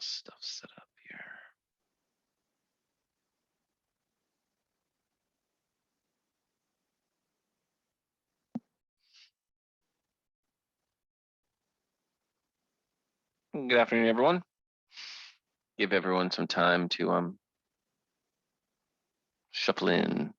stuff set up here. Good afternoon, everyone. Give everyone some time to shuffle in.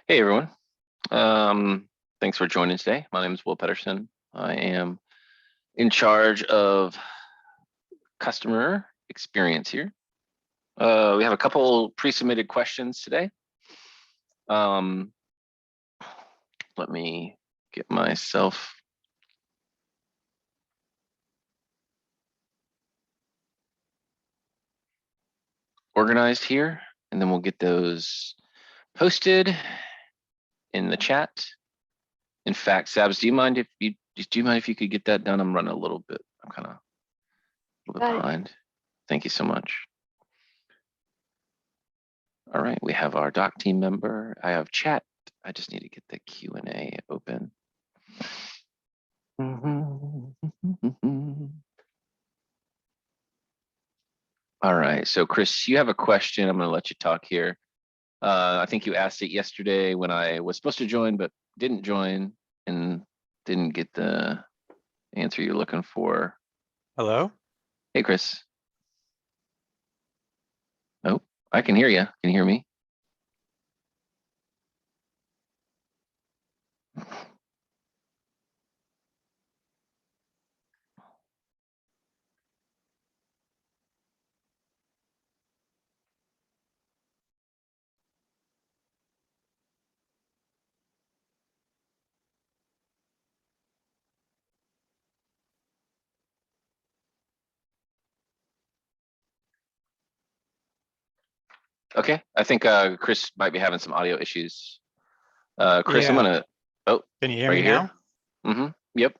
Hey, everyone. Thanks for joining today. My name is Will Pedersen. I am in charge of customer experience here. We have a couple pre-submitted questions today. Let me get myself organized here, and then we'll get those posted in the chat. In fact, Sabs, do you mind if you could get that done? I'm running a little bit. I'm kind of a little bit behind. Thank you so much. All right, we have our doc team member. I have chat. I just need to get the Q&A open. All right, so Chris, you have a question. I'm going to let you talk here. I think you asked it yesterday when I was supposed to join, but didn't join and didn't get the answer you're looking for. Hello? Hey, Chris. Oh, I can hear you. Can you hear me? Okay, I think Chris might be having some audio issues. Chris, I'm gonna. Oh, can you hear right me here? now? Yep.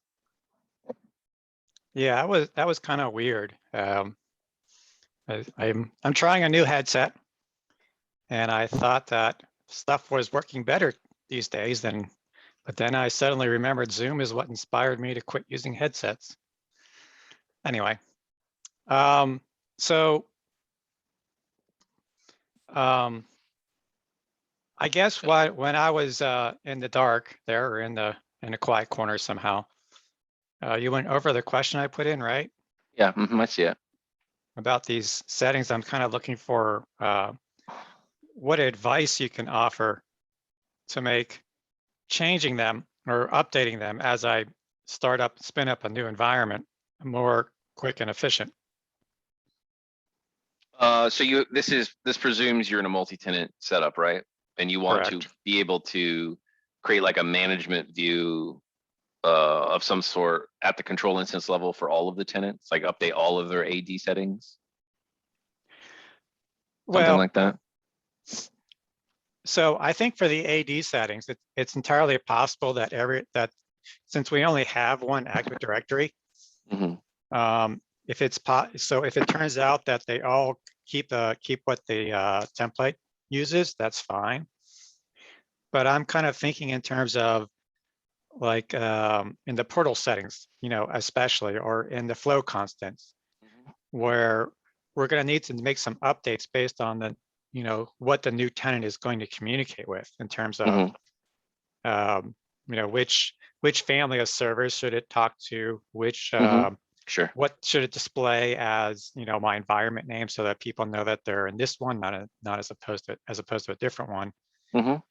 Yeah, that was kind of weird. I'm trying a new headset, and I thought that stuff was working better these days but then I suddenly remembered Zoom is what inspired me to quit using headsets. Anyway, I guess when I was in the dark there, or in a quiet corner somehow, you went over the question I put in, right? Yeah, I see it. About these settings, I'm kind of looking for what advice you can offer to make changing them or updating them as I spin up a new environment more quick and efficient. So this presumes you're in a multi-tenant setup, right? And you want Correct. to be able to create like a management view of some sort at the control instance level for all of the tenants, like update all of their AD settings. Something like that. So I think for the AD settings, it's entirely possible that since we only have one Active Directory, if it turns out that they all keep what the template uses, that's fine. But I'm kind of thinking in terms of like in the portal settings, especially, or in the flow constants, where we're going to need to make some updates based on the what the new tenant is going to communicate with in terms of which family of servers should it talk to, which sure, what should it display as my environment name, so that people know that they're in this one, not as opposed to a different one.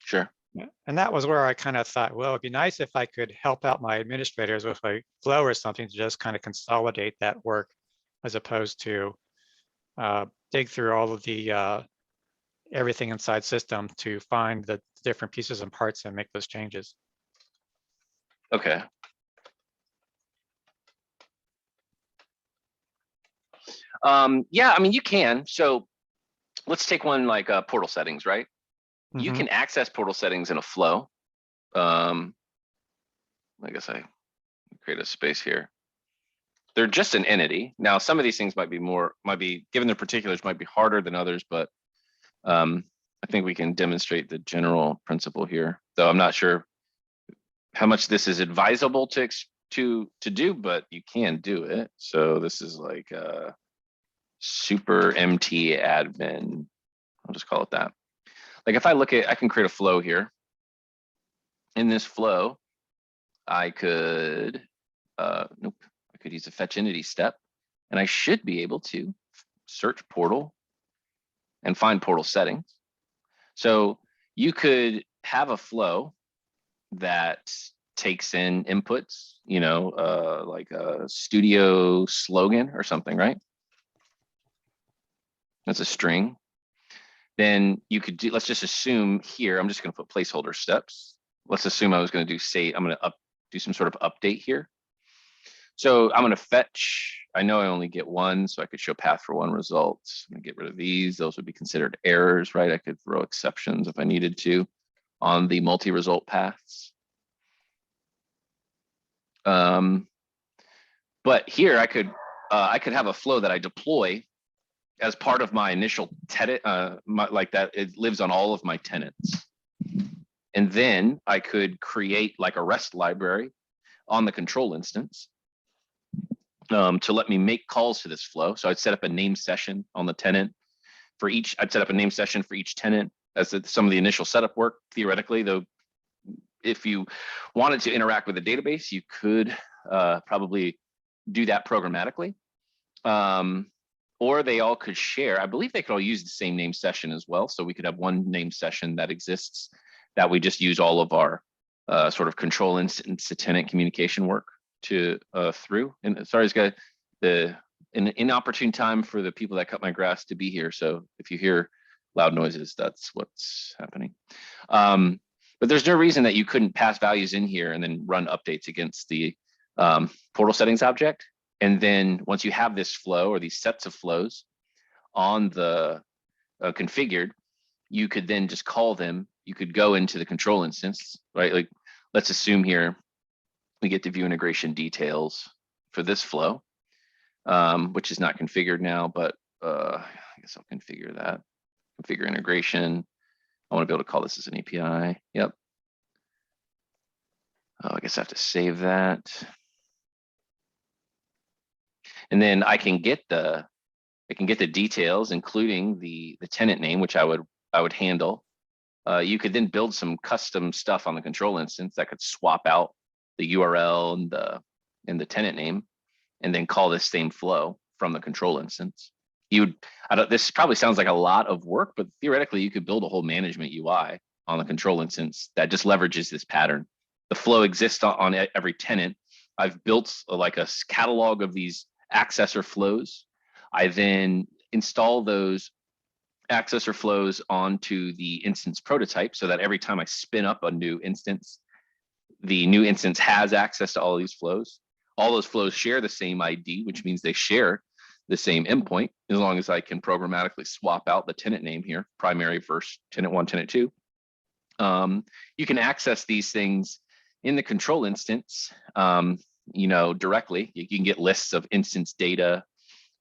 Sure. Yeah, and that was where I kind of thought, well, it'd be nice if I could help out my administrators with a flow or something to just kind of consolidate that work, as opposed to dig through all of the everything inside system to find the different pieces and parts and make those changes. Okay. Yeah, I mean, you can. So let's take one like portal settings, right? You can access portal settings in a flow. I guess I create a space here. They're just an entity. Now, some of these things might be given their particulars, might be harder than others, but I think we can demonstrate the general principle here. Though I'm not sure how much this is advisable to do, but you can do it. So this is like a super MT admin. I'll just call it that. Like if I look at, I can create a flow here. In this flow, I could, nope, I could use a fetch entity step, and I should be able to search portal and find portal settings. So you could have a flow that takes in inputs, like a studio slogan or something, right? That's a string. Then you could do, let's just assume here, I'm just going to put placeholder steps. Let's assume I was going to do, I'm going to do some sort of update here. So I'm going to fetch, I know I only get one, so I could show path for one result. I'm going to get rid of these. Those would be considered errors, right? I could throw exceptions if I needed to on the multi-result paths. But here I could have a flow that I deploy as part of my initial tenant, like that it lives on all of my tenants. And then I could create like a REST library on the control instance to let me make calls to this flow. So I'd set up a name session on the tenant for each, I'd set up a name session for each tenant as some of the initial setup work. Theoretically, though, if you wanted to interact with the database, you could probably do that programmatically. Or they all could share. I believe they could all use the same name session as well. So we could have one name session that exists that we just use all of our sort of control instance to tenant communication work to through. And sorry, guys, an inopportune time for the people that cut my grass to be here. So if you hear loud noises, that's what's happening. But there's no reason that you couldn't pass values in here and then run updates against the portal settings object. And then once you have this flow or these sets of flows on the configured, you could then just call them. You could go into the control instance, right? Like let's assume here we get to view integration details for this flow, which is not configured now, but I guess I'll configure that. Configure integration. I want to be able to call this as an API. Yep. Oh, I guess I have to save that. And then I can get the details, including the tenant name, which I would handle. You could then build some custom stuff on the control instance that could swap out the URL and the tenant name, and then call this same flow from the control instance. This probably sounds like a lot of work, but theoretically you could build a whole management UI on the control instance that just leverages this pattern. The flow exists on every tenant. I've built like a catalog of these accessor flows. I then install those accessor flows onto the instance prototype so that every time I spin up a new instance, the new instance has access to all of these flows. All those flows share the same ID, which means they share the same endpoint, as long as I can programmatically swap out the tenant name here, primary versus tenant one, tenant two. You can access these things in the control instance, directly. You can get lists of instance data,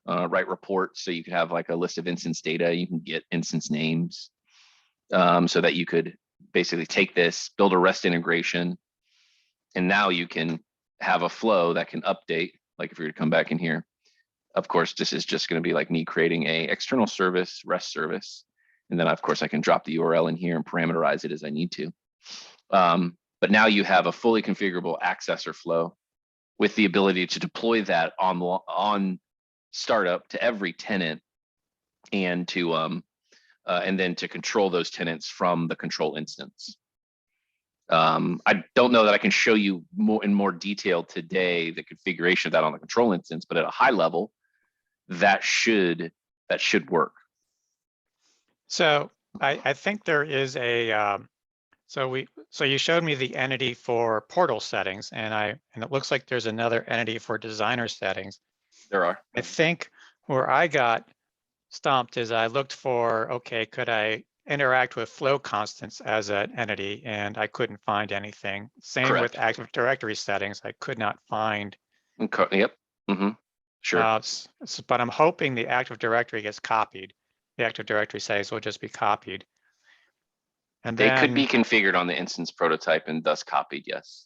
write reports. So you could have like a list of instance data. You can get instance names so that you could basically take this, build a REST integration, and now you can have a flow that can update. Like if we were to come back in here, of course, this is just going to be like me creating a external service, REST service. And then of course I can drop the URL in here and parameterize it as I need to. But now you have a fully configurable accessor flow with the ability to deploy that on startup to every tenant, and to and then to control those tenants from the control instance. I don't know that I can show you in more detail today the configuration of that on the control instance, but at a high level, that should work. So I think there is a so you showed me the entity for portal settings, and it looks like there's another entity for designer settings. There are. I think where I got stumped is I looked for, okay, could I interact with flow constants as an entity, and I couldn't find anything. Same with Correct. Active Directory settings, I could not find. Yep. Sure. But I'm hoping the Active Directory gets copied. The Active Directory settings will just be copied. And They could then be configured on the instance prototype and thus copied, yes.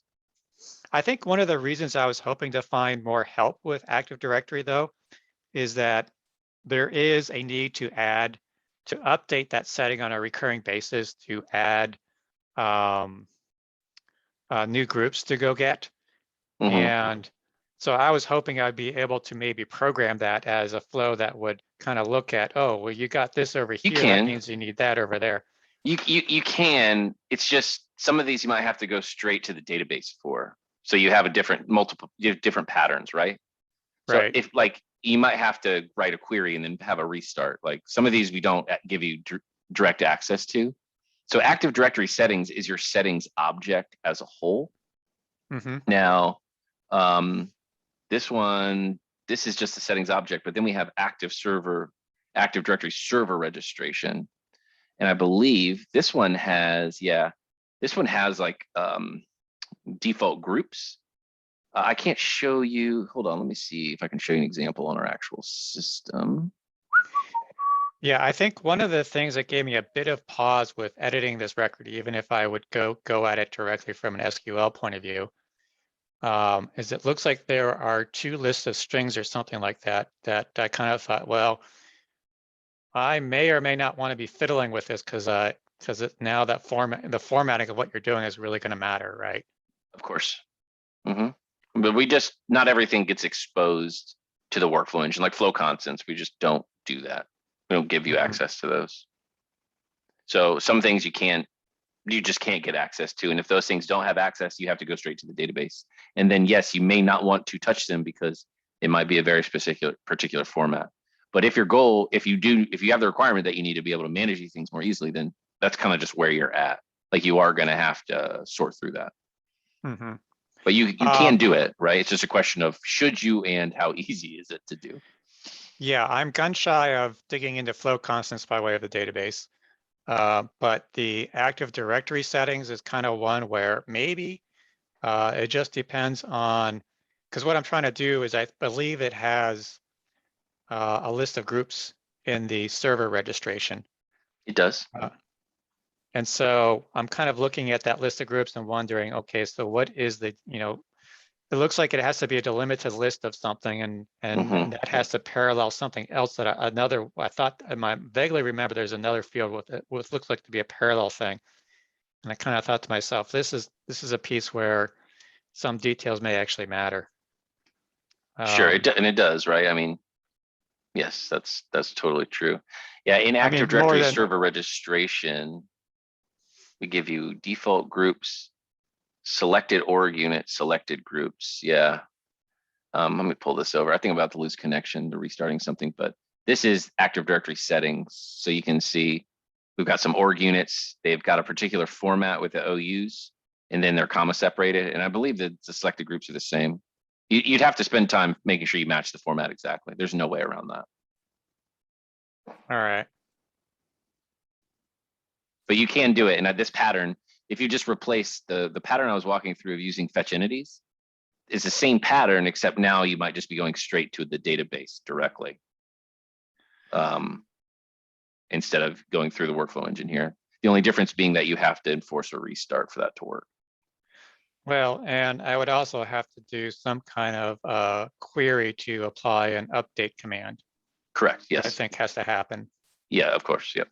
I think one of the reasons I was hoping to find more help with Active Directory, though, is that there is a need to update that setting on a recurring basis to add new groups to go get. And so I was hoping I'd be able to maybe program that as a flow that would kind of look at, oh, well, you got this over here. That means you need that over there. You can. It's just some of these you might have to go straight to the database for. So you have you have different patterns, right? So Right. if like you might have to write a query and then have a restart. Like some of these we don't give you direct access to. So Active Directory settings is your settings object as a whole. Now, this is just the settings object, but then we have Active Directory server registration. And I believe this one has like default groups. I can't show you, hold on, let me see if I can show you an example on our actual system. Yeah, I think one of the things that gave me a bit of pause with editing this record, even if I would go at it directly from an SQL point of view, is it looks like there are two lists of strings or something like that I kind of thought, well, I may or may not want to be fiddling with this because now that the formatting of what you're doing is really going to matter, right? Of course. But not everything gets exposed to the workflow engine, like flow constants. We just don't do that. We don't give you access to those. So some things you just can't get access to. And if those things don't have access, you have to go straight to the database. And then yes, you may not want to touch them because it might be a very particular format. But if you have the requirement that you need to be able to manage these things more easily, then that's kind of just where you're at. Like you are going to have to sort through that. But you can do it, right? It's just a question of should you and how easy is it to do? Yeah, I'm gun shy of digging into flow constants by way of the database. But the Active Directory settings is kind of one where maybe it just depends on, because what I'm trying to do is I believe it has a list of groups in the server registration. It does. And so I'm kind of looking at that list of groups and wondering, okay, so what is the, it looks like it has to be a delimited list of something, and that has to parallel something else that I thought I vaguely remember there's another field with it, what looks like to be a parallel thing. And I kind of thought to myself, this is a piece where some details may actually matter. Sure, it does, right? I mean, yes, that's totally true. Yeah, in Active Directory server registration, we give you default groups, selected org unit, selected groups. Yeah. Let me pull this over. I think I'm about to lose connection to restarting something, but this is Active Directory settings. So you can see we've got some org units. They've got a particular format with the OUs, and then they're comma separated. And I believe that the selected groups are the same. You'd have to spend time making sure you match the format exactly. There's no way around that. All right. But you can do it. And this pattern, if you just replace the pattern I was walking through of using fetch entities, is the same pattern, except now you might just be going straight to the database directly instead of going through the workflow engine here. The only difference being that you have to enforce a restart for that to work. Well, and I would also have to do some kind of query to apply an update command. Correct, yes. I think has to happen. Yeah, of course, yep.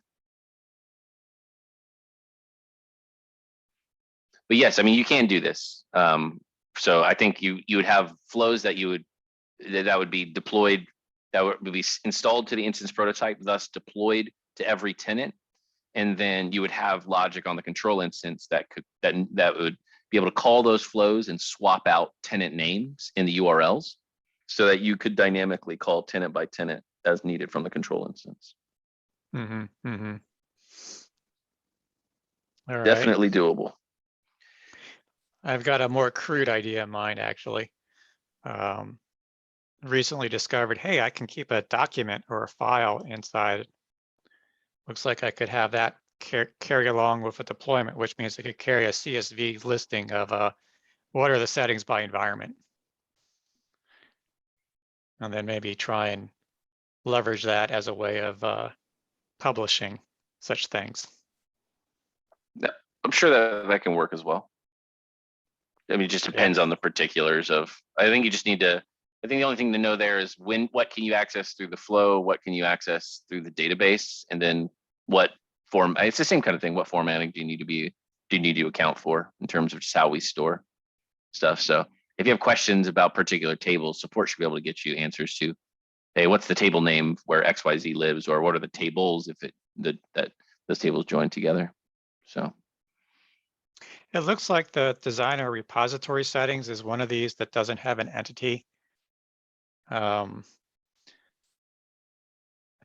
But yes, I mean, you can do this. So I think you would have flows that would be deployed, that would be installed to the instance prototype, thus deployed to every tenant. And then you would have logic on the control instance that would be able to call those flows and swap out tenant names in the URLs so that you could dynamically call tenant by tenant as needed from the control instance. Mm-hmm, mm-hmm. All right. Definitely doable. I've got a more crude idea in mind, actually. Recently discovered, hey, I can keep a document or a file inside. Looks like I could have that carry along with a deployment, which means I could carry a CSV listing of what are the settings by environment. And then maybe try and leverage that as a way of publishing such things. Yeah, I'm sure that can work as well. I mean, it just depends on the particulars of, I think you just need to, I think the only thing to know there is what can you access through the flow? What can you access through the database? And then what form, it's the same kind of thing. What formatting do you need to account for in terms of just how we store stuff? So if you have questions about particular tables, support should be able to get you answers to, hey, what's the table name where XYZ lives, or what are the tables if that those tables join together? So it looks like the designer repository settings is one of these that doesn't have an entity. I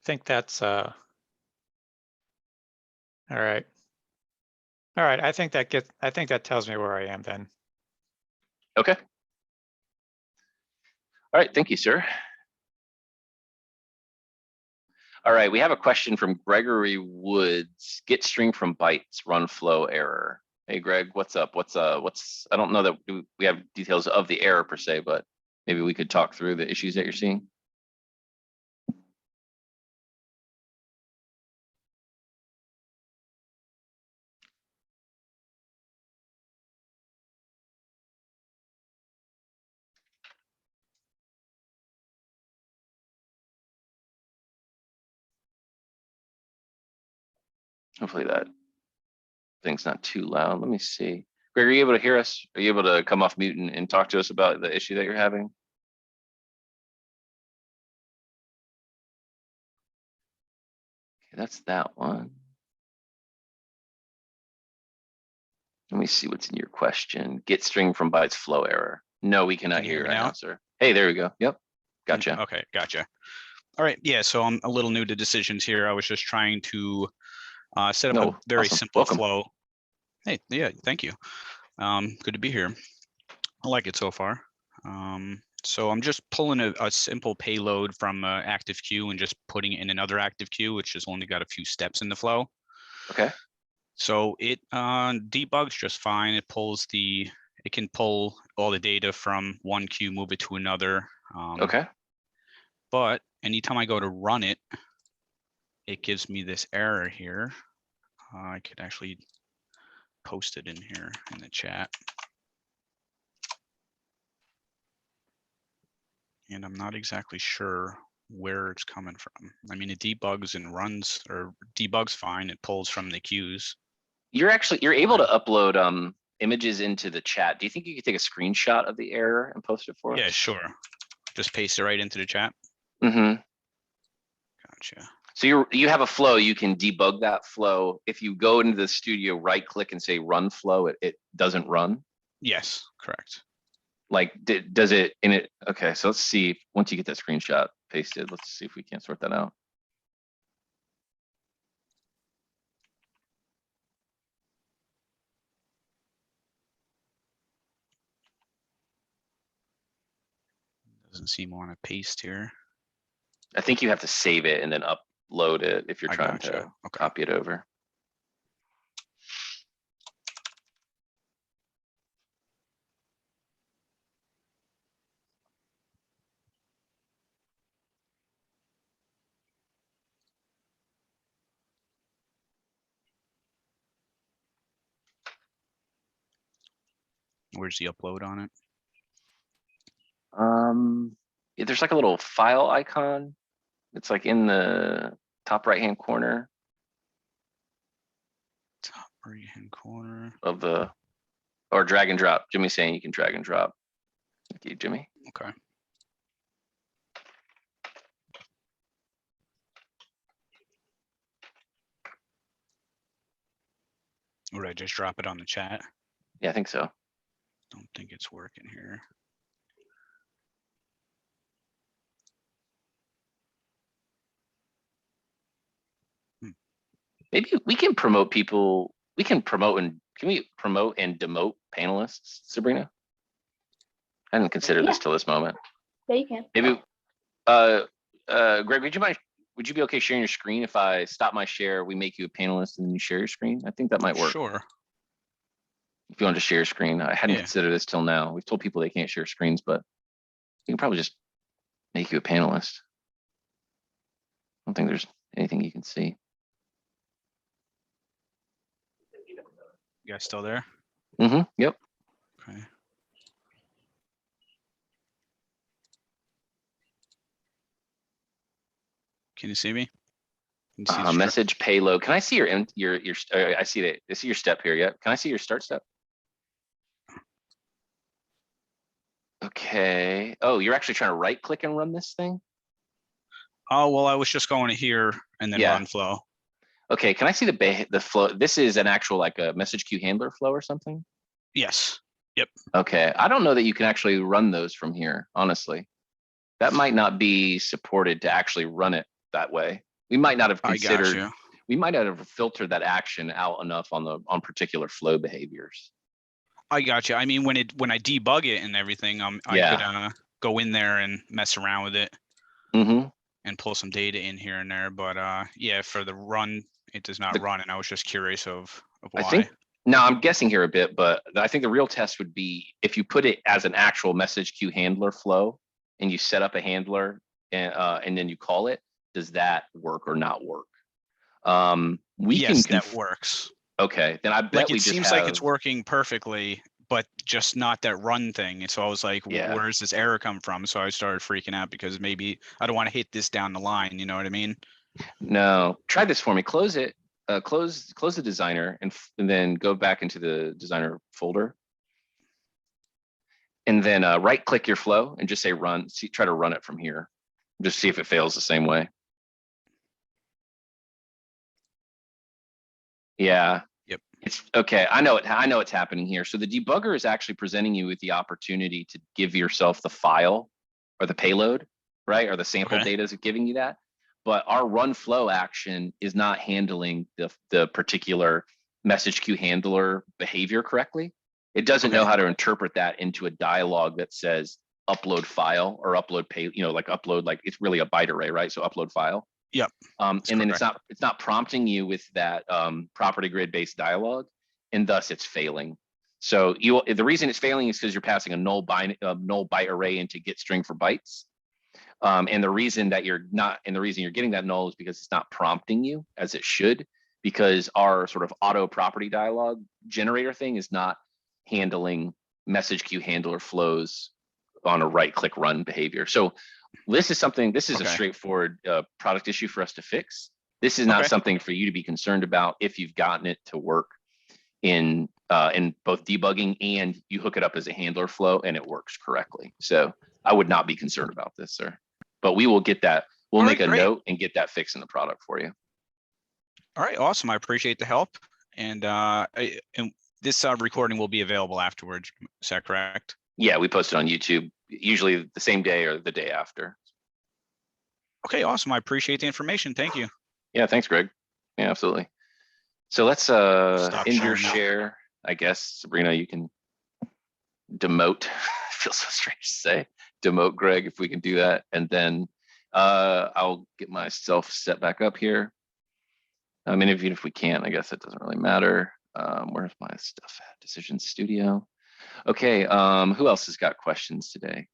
think that's all right. All right, I think that tells me where I am then. okay. All right, thank you, sir. All right, we have a question from Gregory Woods. Get string from bytes, run flow error. Hey, Greg, what's up? I don't know that we have details of the error per se, but maybe we could talk through the issues that you're seeing. Hopefully that thing's not too loud. Let me see. Greg, are you able to hear us? Are you able to come off mute and talk to us about the issue that you're having? Okay, that's that one. Let me see what's in your question. Get string from bytes flow error. No, we cannot hear you right now, sir. Hey, there we go. Yep. Gotcha. Okay, gotcha. All right, yeah, so I'm a little new to decisions here. I was just trying to set up a very simple flow. Hey, yeah, thank you. Good to be here. I like it so far. So I'm just pulling a simple payload from active queue and just putting it in another active queue, which has only got a few steps in the flow. Okay. So it debugs just fine. It can pull all the data from one queue, move it to another. Okay. But anytime I go to run it, it gives me this error here. I could actually post it in here in the chat. And I'm not exactly sure where it's coming from. I mean, it debugs and runs, or debugs fine. It pulls from the queues. You're able to upload images into the chat. Do you think you could take a screenshot of the error and post it for us? Yeah, sure. Just paste it right into the chat. Mm-hmm. Gotcha. So you have a flow, you can debug that flow. If you go into the studio, right click and say run flow, it doesn't run? Yes, correct. Like, does it in it? Okay, so let's see. Once you get that screenshot pasted, let's see if we can't sort that out. Doesn't seem to want to paste here. I think you have to save it and then upload it if you're trying to copy it over. Where's the upload on it? Yeah, there's like a little file icon. It's like in the top right-hand corner. Top right-hand corner of the, or drag and drop. Jimmy's saying you can drag and drop. Thank you, Jimmy. Okay. Or did I just drop it on the chat? Yeah, I think so. Don't think it's working here. Maybe we can promote people. We can promote and can we promote and demote panelists, Sabrina? I hadn't considered this till this moment. Yeah, you can. Maybe, Greg, would you be okay sharing your screen if I stop my share, we make you a panelist and then you share your screen? I think that might work. Sure. If you want to share your screen, I hadn't Yeah. considered this till now. We've told people they can't share screens, but we can probably just make you a panelist. I don't think there's anything you can see. You guys still there? Mm-hmm. Yep. Okay. Can you see me? Can you see the Message payload. Can I see your I see that. I see your step here. Yep. Can I see your start step? Okay. Oh, you're actually trying to right click and run this thing? Oh, well, I was just going to here and then run flow. Okay. Can I see the flow? This is an actual like a message queue handler flow or something? Yes. Yep. Okay. I don't know that you can actually run those from here, honestly. That might not be supported to actually run it that way. We might not have considered, we might not have filtered that action out enough on particular flow behaviors. I got you. I mean, when I debug it and everything, I could go in there and mess around with it and pull some data in here and there. But yeah, for the run, it does not run. And I was just curious of why. Now I'm guessing here a bit, but I think the real test would be if you put it as an actual message queue handler flow and you set up a handler and then you call it, does that work or not work? Yes, that works. Okay, then I bet like we it just seems like it's working perfectly, but just not that run thing. And so I was like, where does this error come from? So I started freaking out because maybe I don't want to hit this down the line. You know what I mean? No, try this for me. Close it. Close the designer and then go back into the designer folder. And then right click your flow and just say run. Try to run it from here. Just see if it fails the same way. Yeah. Yep. It's okay. I know it's happening here. So the debugger is actually presenting you with the opportunity to give yourself the file or the payload, right? Or the sample data is giving you that. But our run flow action is not handling the particular message queue handler behavior correctly. It doesn't know how to interpret that into a dialog that says upload file or upload pay, like upload, like it's really a byte array, right? So upload file. Yep. And then it's not prompting you with that property grid based dialog, and thus it's failing. So the reason it's failing is because you're passing a null byte array into GetStringFromBytes. And the reason you're getting that null is because it's not prompting you as it should, because our sort of auto property dialog generator thing is not handling message queue handler flows on a right click run behavior. So this is a straightforward product issue for us to fix. This is not something for you to be concerned about if you've gotten it to work in both debugging and you hook it up as a handler flow and it works correctly. So I would not be concerned about this, sir. But we will get that. We'll make a note and get that fixed in the product for you. All right, awesome. I appreciate the help. And this recording will be available afterwards. Is that correct? Yeah, we post it on YouTube, usually the same day or the day after. Okay, awesome. I appreciate the information. Thank you. Yeah, thanks, Greg. Yeah, absolutely. So let's end your share. I guess, Sabrina, you can demote. Feels so strange to say. Demote Greg if we can do that. And then I'll get myself set back up here. I mean, even if we can't, I guess it doesn't really matter. Where's my stuff at? Decision Studio. Okay, who else has got questions today?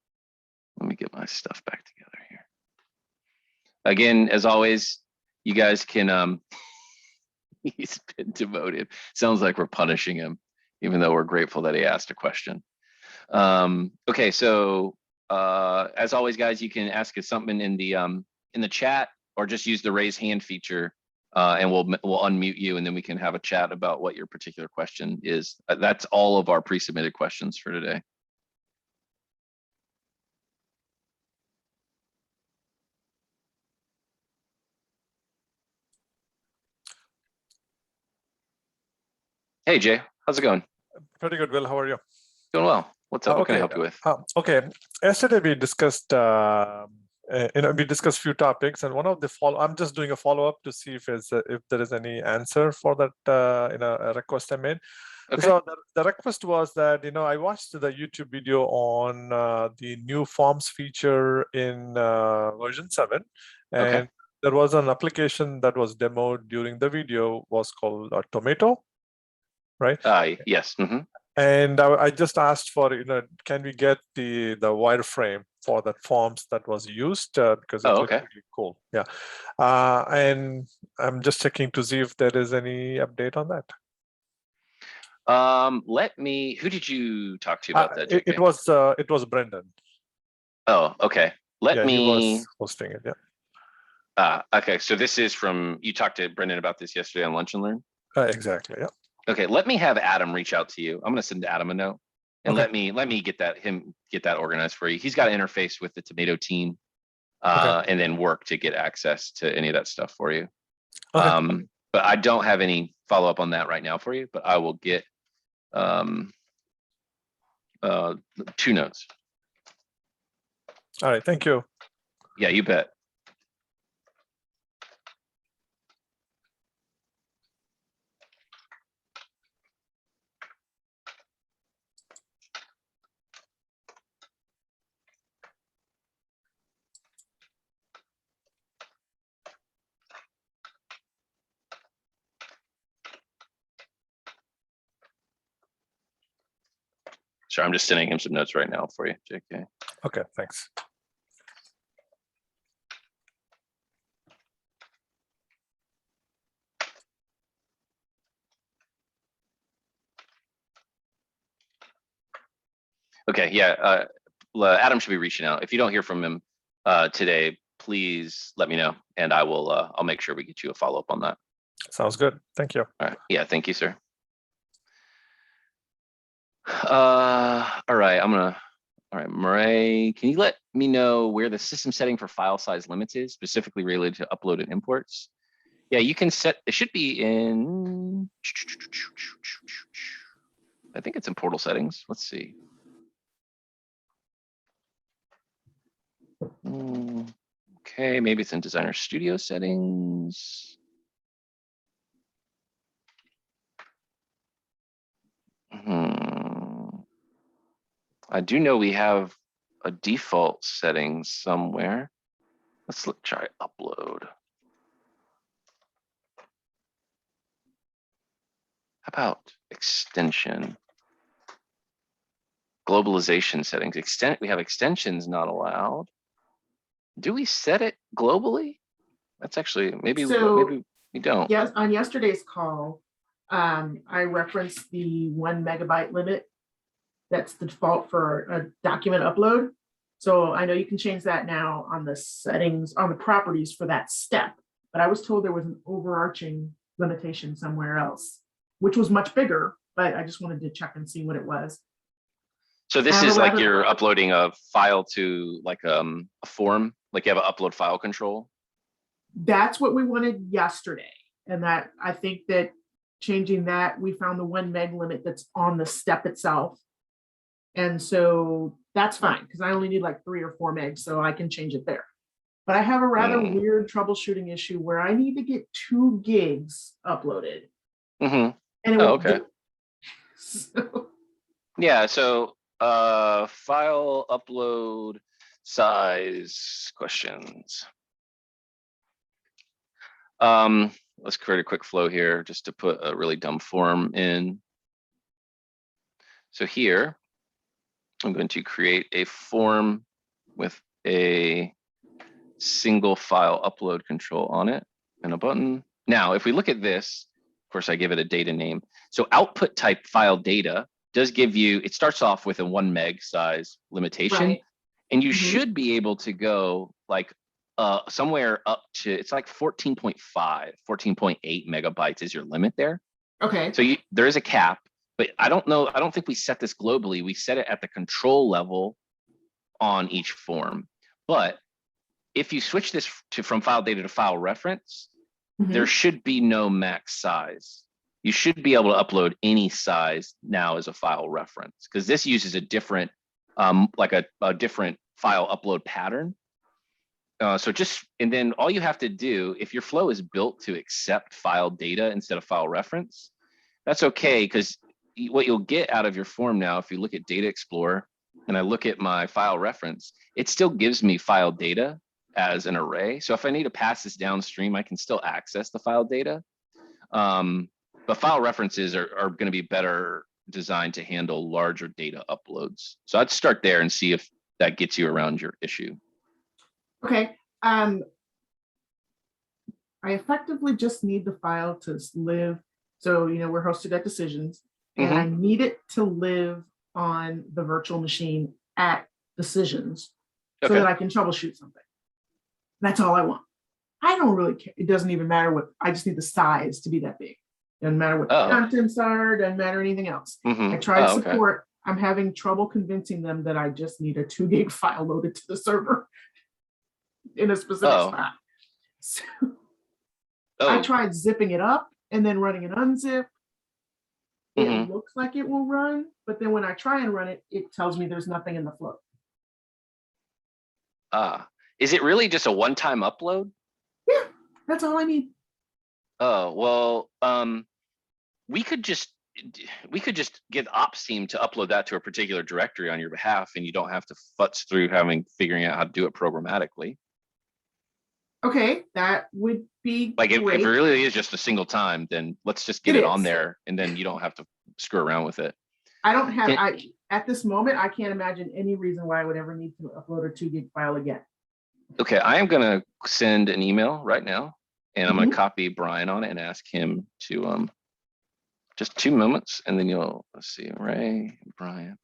Let me get my stuff back together here. Again, as always, you guys can, he's been demoted. Sounds like we're punishing him, even though we're grateful that he asked a question. Okay, so as always, guys, you can ask us something in the chat or just use the raise hand feature. And we'll unmute you and then we can have a chat about what your particular question is. That's all of our pre-submitted questions for today. Hey, Jay. How's it going? Pretty good, Will. How are you? Doing well. What's up? What can I help you with? Okay. Yesterday we discussed, we discussed few topics, and one of the I'm just doing a follow-up to see if there is any answer for that, a request I made. Okay. So the request was that, I watched the YouTube video on the new forms feature in version 7, and there was an application that was demoed during the video was called Tomato, right? Yes. Mm-hmm. And I just asked for, can we get the wireframe for that forms that was used, because it looked pretty cool. Yeah. And I'm just checking to see if there is any update on that. Who did you talk to about that, JK? It was Brendan. Oh, okay. He was hosting it. Yeah. Okay. So this is you talked to Brendan about this yesterday on Lunch and Learn? Exactly. Yeah. Okay. Let me have Adam reach out to you. I'm going to send Adam a note and let me get that organized for you. He's got to interface with the Tomato team and then work to get access to any of that stuff for you. Okay. But I don't have any follow up on that right now for you, but I will get 2 notes. All right. Thank you. Yeah, you bet. Sure, I'm just sending him some notes right now for you, JK. Okay, thanks. Okay, yeah, Adam should be reaching out. If you don't hear from him today, please let me know, and I'll make sure we get you a follow-up on that. Sounds good. Thank you. All right. Yeah, thank you, sir. All right, all right, Murray, can you let me know where the system setting for file size limits is, specifically related to upload and imports? Yeah, you can set, it should be in, I think it's in portal settings. Let's see. Okay, maybe it's in Designer Studio settings. I do know we have a default setting somewhere. Let's try upload. How about extension? Globalization settings. We have extensions not allowed. Do we set it globally? That's actually maybe we don't. Yes, on yesterday's call, I referenced the 1 megabyte limit. That's the default for a document upload. So I know you can change that now on the settings, on the properties for that step, but I was told there was an overarching limitation somewhere else, which was much bigger, but I just wanted to check and see what it was. So this is like you're uploading a file to like a form, like you have an upload file control? That's what we wanted yesterday. And that I think that changing that, we found the 1 meg limit that's on the step itself. And so that's fine, because I only need like 3 or 4 megs, so I can change it there. But I have a rather weird troubleshooting issue where I need to get 2 gigs uploaded. And it okay. Yeah, so file upload size questions. Let's create a quick flow here just to put a really dumb form in. So here, I'm going to create a form with a single file upload control on it and a button. Now, if we look at this, of course, I give it a data name. So output type file data does give you, it starts off with a 1 meg size limitation, and you should be able to go like somewhere up to, it's like 14.5, 14.8 megabytes is your limit there. Okay. So there is a cap, but I don't know, I don't think we set this globally. We set it at the control level on each form. But if you switch this from file data to file reference, there should be no max size. you should be able to upload any size now as a file reference, because this uses a different, like a different file upload pattern. And then all you have to do, if your flow is built to accept file data instead of file reference, that's okay, because what you'll get out of your form now, if you look at Data Explorer and I look at my file reference, it still gives me file data as an array. So if I need to pass this downstream, I can still access the file data. But file references are going to be better designed to handle larger data uploads. So I'd start there and see if that gets you around your issue. Okay. I effectively just need the file to live. So, we're hosted at Decisions, and I need it to live on the virtual machine at Decisions so that I can troubleshoot something. That's all I want. I don't really care. It doesn't even matter what, I just need the size to be that big. Doesn't matter what the contents are, doesn't matter anything else. I tried support. I'm having trouble convincing them that I just need a 2 gig file loaded to the server in a specific spot. So I tried zipping it up and then running an unzip. It looks like it will run, but then when I try and run it, it tells me there's nothing in the flow. Is it really just a one-time upload? Yeah, that's all I need. Oh, well, we could just get ops team to upload that to a particular directory on your behalf, and you don't have to futz through figuring out how to do it programmatically. Okay, that would be like if great. it really is just a single time, then let's just get it on there, and then you don't have to screw around with it. I don't have, at this moment, I can't imagine any reason why I would ever need to upload a 2 gig file again. Okay, I am gonna send an email right now, and I'm gonna copy Brian on it and ask him to just 2 moments, and then let's see, Ray, Brian.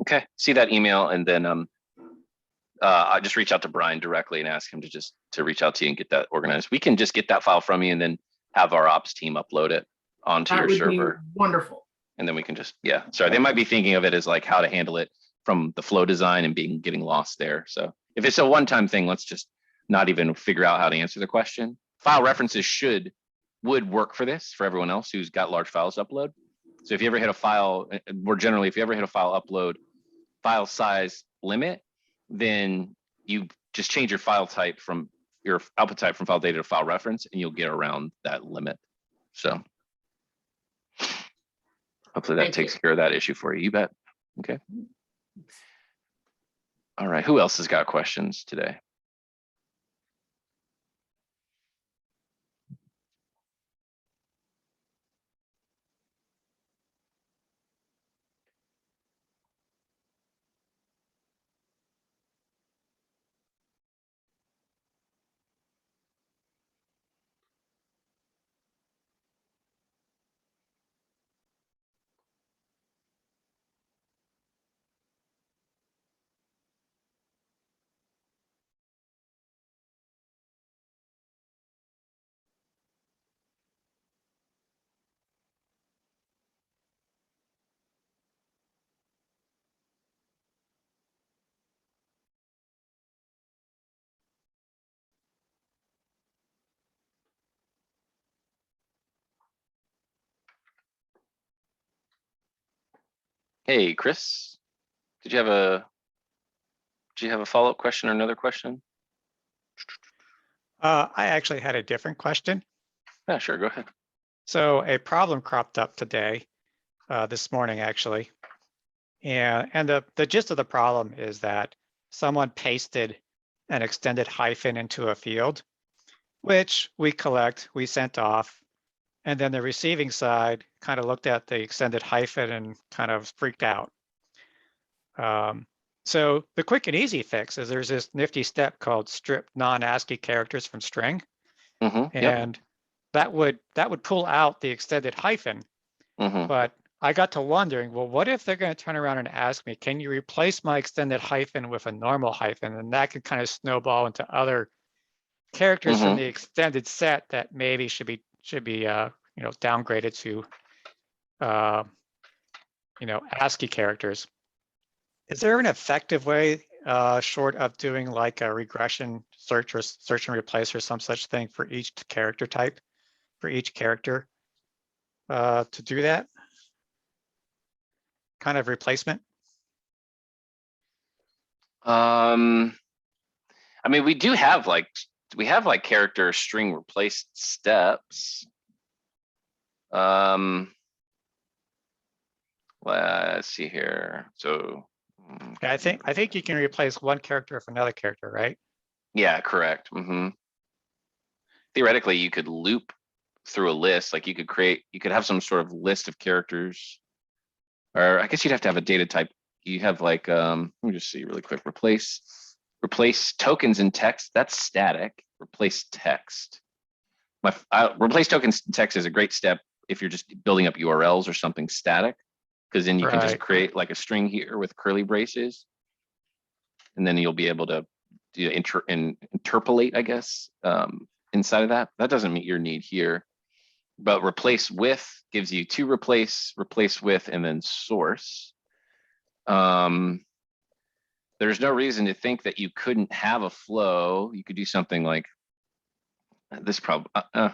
Okay, see that email, and then I'll just reach out to Brian directly and ask him to reach out to you and get that organized. We can just get that file from you and then have our ops team upload it onto your server. Wonderful. And then we can just, sorry, they might be thinking of it as like how to handle it from the flow design and getting lost there. So if it's a one-time thing, let's just not even figure out how to answer the question. File references would work for this, for everyone else who's got large files to upload. So if you ever hit a file, more generally, if you ever hit a file upload file size limit, then you just change your file type from your output type from file data to file reference, and you'll get around that limit. So hopefully that takes care of that issue for you. You bet. Okay. All right. Who else has got questions today? Hey, Chris, did you have a follow-up question or another question? I actually had a different question. Yeah, sure, go ahead. So a problem cropped up today, this morning actually. And the gist of the problem is that someone pasted an extended hyphen into a field, which we collect, we sent off, And then the receiving side kind of looked at the extended hyphen and kind of freaked out. So the quick and easy fix is there's this nifty step called strip non-ASCII characters from string. And that would pull out the extended hyphen. But I got to wondering, well, what if they're going to turn around and ask me, can you replace my extended hyphen with a normal hyphen? And that could kind of snowball into other characters from the extended set that maybe should be downgraded to ASCII characters. Is there an effective way, short of doing like a regression search or search and replace or some such thing for each character type, for each character, to do that kind of replacement? I mean, we have like character string replace steps. Let's see here. So I think you can replace one character with another character, right? yeah, correct. Theoretically, you could loop through a list. Like you could have some sort of list of characters, or I guess you'd have to have a data type. You have like, let me just see really quick. Replace tokens in text. That's static. Replace text. Replace tokens in text is a great step if you're just building up URLs or something static, because then you can just create like a string here with curly braces, and then you'll be able to interpolate, I guess, inside of that. That doesn't meet your need here, but replace with gives you to replace with, and then source. There's no reason to think that you couldn't have a flow. You could do something like this. Probably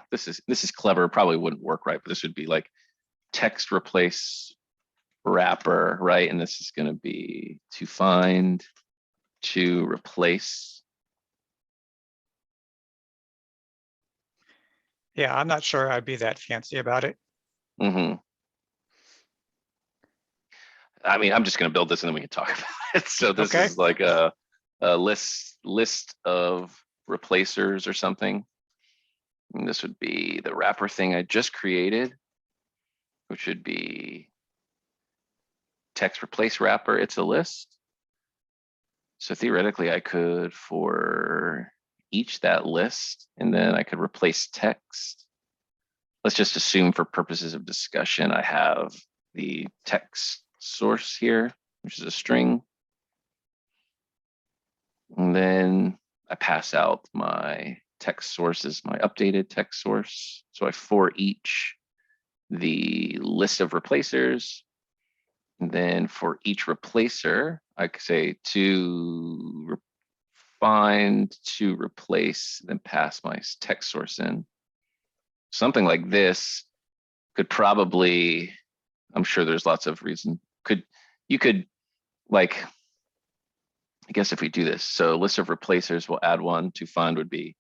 this is clever. Probably wouldn't work right, but this would be like text replace wrapper, right? And this is going to be to find, to replace. Yeah, I'm not sure I'd be that fancy about it. I mean, I'm just going to build this and then we can talk about it. So this is like a list of replacers or something. And this would be the wrapper thing I just created, which would be text replace wrapper. It's a list. So theoretically, I could for each that list, and then I could replace text. Let's just assume for purposes of discussion, I have the text source here, which is a string. And then I pass out my text source as my updated text source. So I for each the list of replacers. And then for each replacer, I could say to find, to replace, then pass my text source in. Something like this could probably, I'm sure there's lots of reason. You could like, I guess if we do this, so list of replacers, we'll add one. To find would be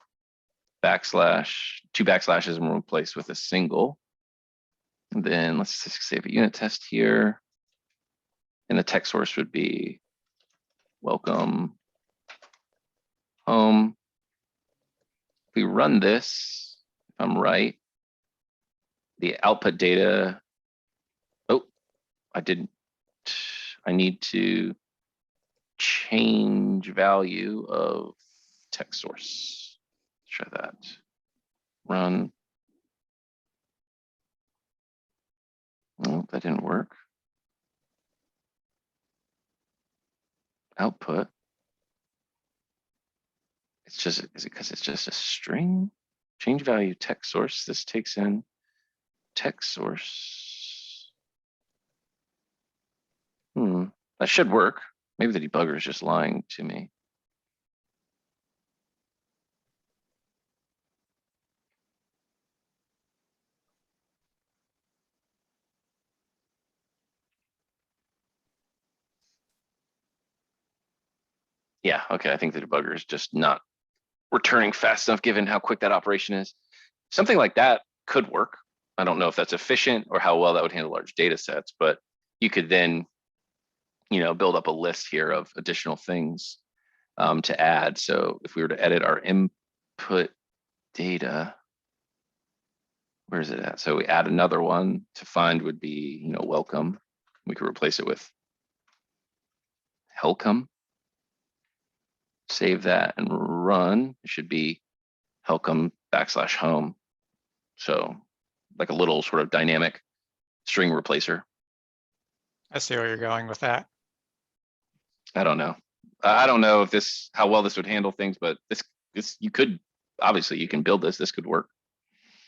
backslash, 2 backslashes, and we'll replace with a single. And then let's just save a unit test here. And the text source would be welcome home. If we run this, if I'm right, the output data, I need to change value of text source. Let's try that. Run. Oh, that didn't work. Output. It's just, is it because it's just a string? Change value text source. This takes in text source. That should work. Maybe the debugger is just lying to me. Yeah, okay, I think the debugger is just not returning fast enough given how quick that operation is. Something like that could work. I don't know if that's efficient or how well that would handle large data sets, but you could then, build up a list here of additional things to add. So if we were to edit our input data, where is it at? So we add another one to find would be, welcome. We could replace it with Helcome. Save that and run. It should be Helcome \home. So like a little sort of dynamic string replacer. I see where you're going with that. I don't know. I don't know if how well this would handle things, but this you could, obviously you can build this. This could work.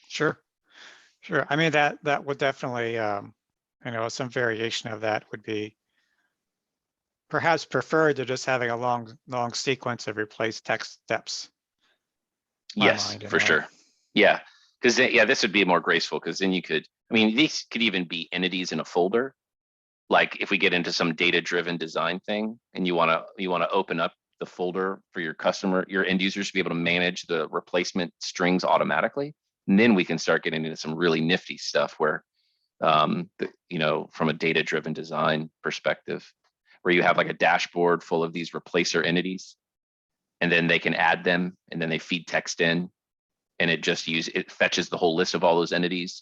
Sure. I mean, that would definitely, some variation of that would be perhaps preferred to just having a long sequence of replace text steps. Yes, for sure. Yeah, because this would be more graceful, because then you could, these could even be entities in a folder. Like if we get into some data-driven design thing and you want to open up the folder for your customer, your end users to be able to manage the replacement strings automatically. And then we can start getting into some really nifty stuff where, from a data-driven design perspective, where you have like a dashboard full of these replacer entities, and then they can add them, and then they feed text in, and it fetches the whole list of all those entities,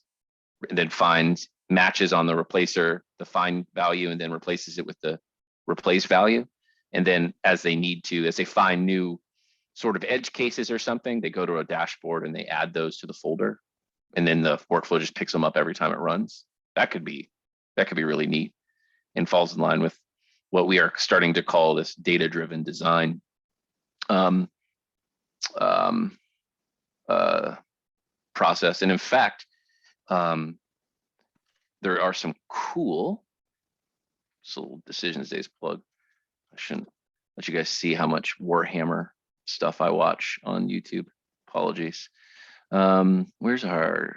and then finds matches on the replacer, the find value, and then replaces it with the replace value. And then as they find new sort of edge cases or something, they go to a dashboard and they add those to the folder. And then the workflow just picks them up every time it runs. That could be really neat and falls in line with what we are starting to call this data-driven design process. And in fact, there are some cool Decisions Days plug. I shouldn't let you guys see how much Warhammer stuff I watch on YouTube. Apologies. Where's our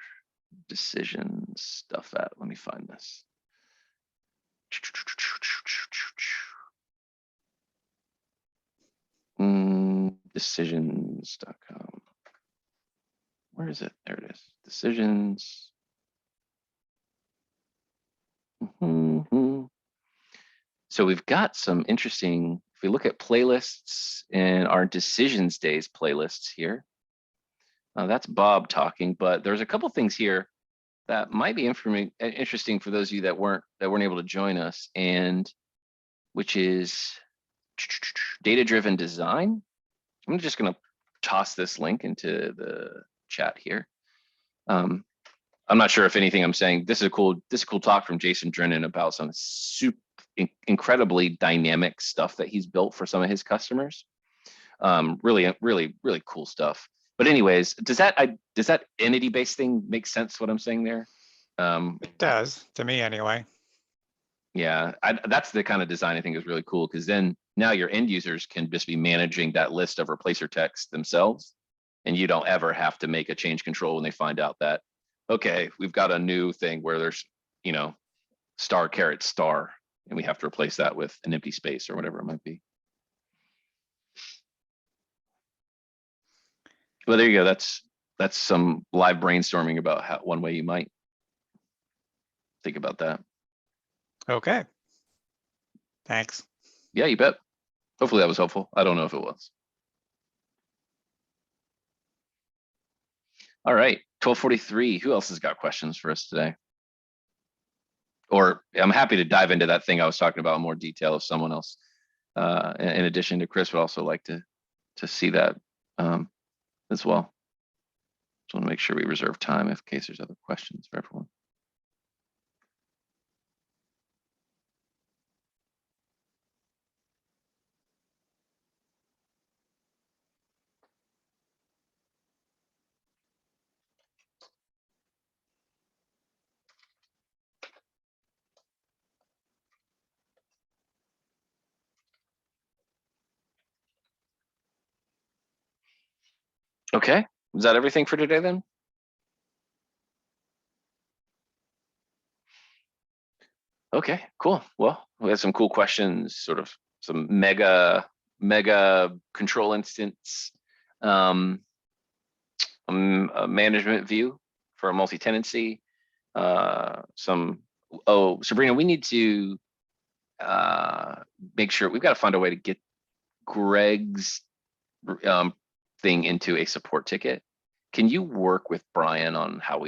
decision stuff at? Let me find this. Decisions.com. Where is it? There it is. Decisions. So we've got some interesting, if we look at playlists and our Decisions Days playlists here, that's Bob talking, but there's a couple things here that might be interesting for those of you that weren't able to join us, and which is data-driven design. I'm just going to toss this link into the chat here. I'm not sure if anything I'm saying. This is a cool talk from Jason Drennan about some incredibly dynamic stuff that he's built for some of his customers. Really cool stuff. But anyways, does that entity-based thing make sense, what I'm saying there? It does, to me anyway. Yeah, that's the kind of design I think is really cool, because then now your end users can just be managing that list of replacer text themselves, and you don't ever have to make a change control when they find out that, okay, we've got a new thing where there's, star caret star, and we have to replace that with an empty space or whatever it might be. Well, there you go. That's some live brainstorming about one way you might think about that. Okay. Thanks. Yeah, you bet. Hopefully that was helpful. I don't know if it was. All right, 12:43. Who else has got questions for us today? Or I'm happy to dive into that thing I was talking about in more detail if someone else, in addition to Chris, would also like to see that as well. Just want to make sure we reserve time in case there's other questions for everyone. Okay, is that everything for today then? Okay, cool. Well, we had some cool questions, sort of some mega control instance a management view for a multi-tenancy. Sabrina, we need to make sure we've got to find a way to get Greg's thing into a support ticket. can you work with Brian on how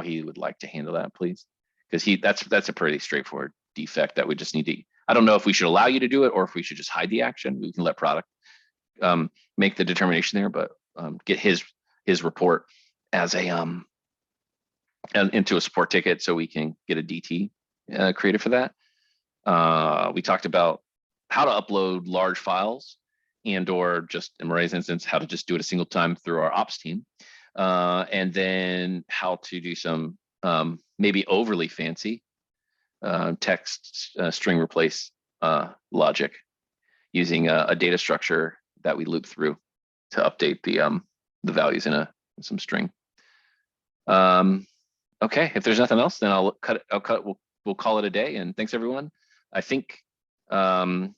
he would like to handle that, please? Because that's a pretty straightforward defect that we just need to. I don't know if we should allow you to do it or if we should just hide the action. We can let product make the determination there, but get his report as a into a support ticket so we can get a DT created for that. We talked about how to upload large files and or just in Marie's instance, how to just do it a single time through our ops team. And then how to do some maybe overly fancy text string replace logic using a data structure that we loop through to update the values in some string. Okay, if there's nothing else, then I'll cut. We'll call it a day. And thanks everyone. I think I'm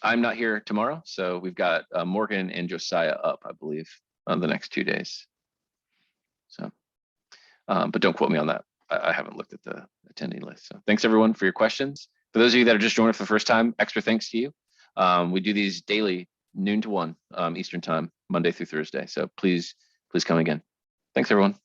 not here tomorrow, so we've got Morgan and Josiah up, I believe, on the next 2 days. So, but don't quote me on that. I haven't looked at the attendee list. So thanks everyone for your questions. For those of you that are just joining for the first time, extra thanks to you. We do these daily, noon to 1 Eastern time, Monday through Thursday. So please come again. Thanks everyone.